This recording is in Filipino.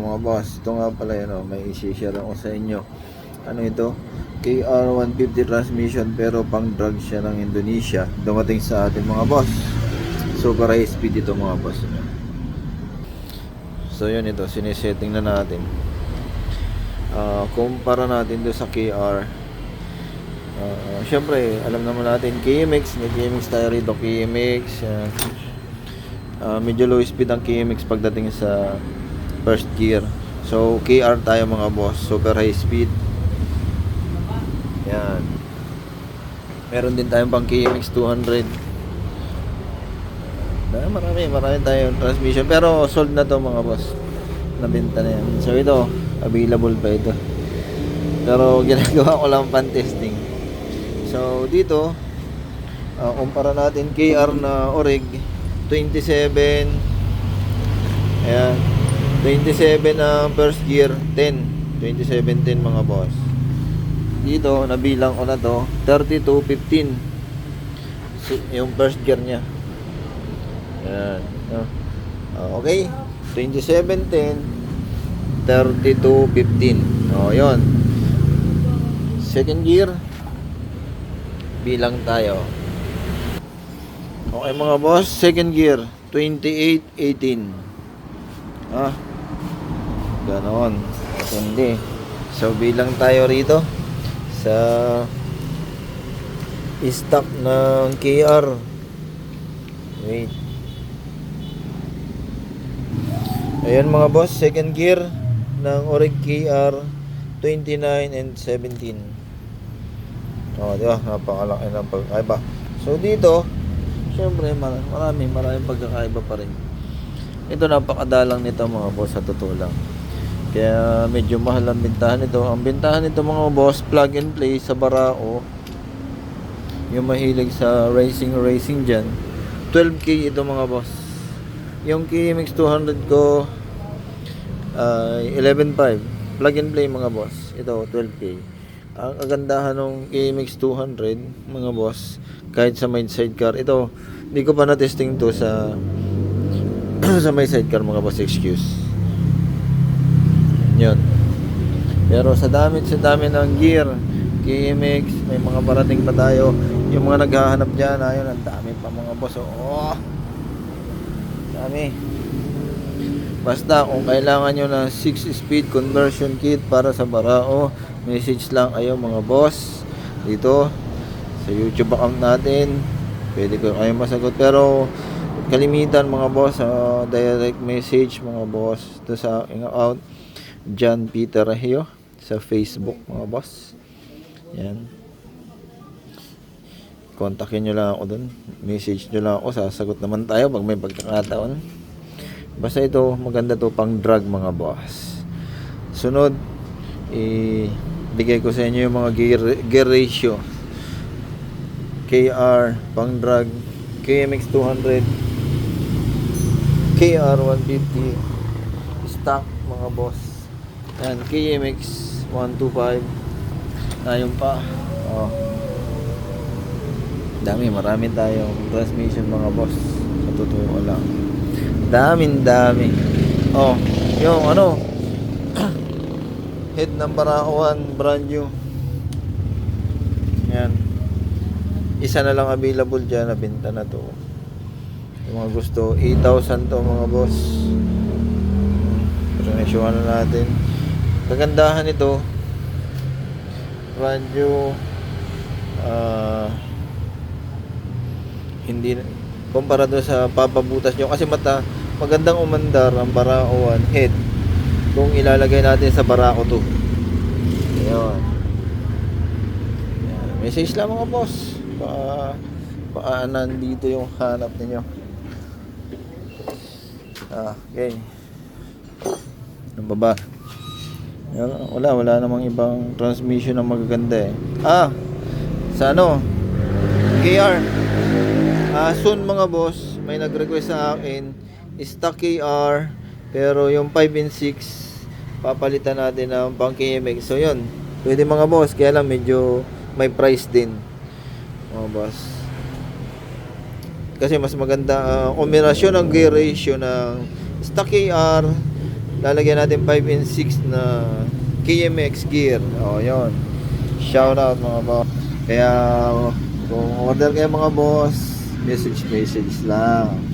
mga boss, ito nga pala yun, may isi-share ako sa inyo. Ano ito? KR150 transmission pero pang drag siya ng Indonesia. Dumating sa ating mga boss. Super high speed ito mga boss. So yun ito, sinisetting na natin. Kumpara natin do sa KR. Syempre, alam naman natin KMX, may KMX tayo rito, KMX. Medyo low speed ang KMX pagdating sa first gear. So KR tayo mga boss, super high speed. Yan. Meron din tayong pang KMX 200. Marami tayong transmission, pero sold na to mga boss. Nabenta na yan. So ito, available pa ito. Pero ginagawa ko lang pan testing. So dito, kumpara natin KR na Oreg 27. Ayan. 27 ang first gear, 10. 2710 mga boss. Dito, nabilang ko na to, 3215. Yung first gear niya. Ayan. Okay. 2710, 3215. Yun. Second gear. Bilang tayo. Okay mga boss, second gear 2818. Ganon. Hindi. So bilang tayo rito sa stock ng KR. Wait. Ayan mga boss, second gear ng Oreg KR 29 and 17. Di ba? Napakalaki ng pagkaiba. So dito, syempre maraming pagkakaiba pa rin. Ito napakadalang nito mga boss sa totoo lang. Kaya medyo mahal ang bintahan nito. Ang bintahan nito mga boss, plug and play sa Barao. Yung mahilig sa racing dyan, 12K ito mga boss. Yung KMX 200 ko 11.5 plug and play mga boss. Ito 12K. Ang kagandahan ng KMX 200 mga boss, kahit sa may sidecar, ito hindi ko pa na testing to sa sa may sidecar mga boss, excuse. Yun. Pero sa dami ng gear KMX, may mga parating pa tayo. Yung mga naghahanap dyan, ayun, ang dami pa mga boss. Dami. Basta kung kailangan nyo ng 6-speed conversion kit para sa Barao, message lang kayo mga boss dito sa YouTube account natin. Pwede ko kayo masagot, pero kalimitan mga boss, direct message mga boss to sa aking account, John Peter Rahio, sa Facebook mga boss. Yan, kontakin nyo lang ako dun, message nyo lang ako, sasagot naman tayo pag may pagkakataon. Basta ito, maganda to pang drag mga boss. Sunod, bigay ko sa inyo yung mga gear ratio. KR pang drag, KMX 200, KR 150 stock mga boss. Yan, KMX 125. Ayun pa. Marami tayong transmission mga boss. Sa totoo lang, dami. Yung head ng Barao 1 brand new. Yan, isa na lang available dyan, nabenta na to. Yung mga gusto, 8,000 to mga boss. Presyohan na natin. Kagandahan nito, brand new. Hindi kumpara doon sa papabutas nyo, kasi magandang umandar ang Barao 1 head kung ilalagay natin sa Barao 2. Ayun. Message lang mga boss, nandito yung hanap ninyo. Okay. Ang baba. Wala namang ibang transmission na magaganda sa KR. Soon mga boss, may nag-request sa akin stock KR, pero yung 5 and 6 papalitan natin ng pang KMX. So yun, pwede mga boss, kaya lang medyo may price din mga boss. Kasi mas maganda kombinasyon ng gear ratio ng stock KR lalagyan natin 5 and 6 na KMX gear. O, yun. Shout out mga boss. Kaya, kung order kayo mga boss, message lang.